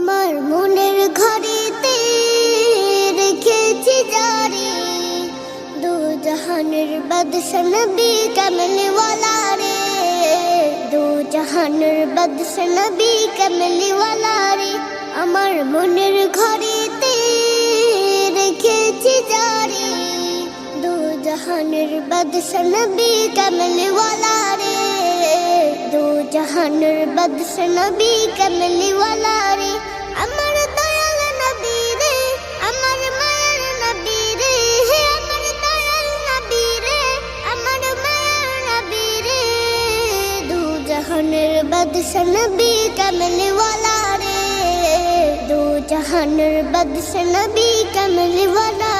আমার মনের ঘরেতে রেখেছি জারি দু জাহানের বাদশা নবী কামলিওয়ালা রে, দু জাহানের বাদশা নবী কামলিওয়ালা রে। আমার মনের ঘরেতে রেখেছি জারি দু জাহানের বাদশা নবী কামলিওয়ালা রে, দু জাহানের বাদশা নবী কামলিওয়ালা রে। আমার দয়াল নবী রে, আমার মায়ের নবী রে, আমার দয়াল নবী রে, আমার মায়ের নবী রে, দু জাহানের বাদশা নবী কামলিওয়ালা রে, দু জাহানের বাদশা নবী কামলিওয়ালা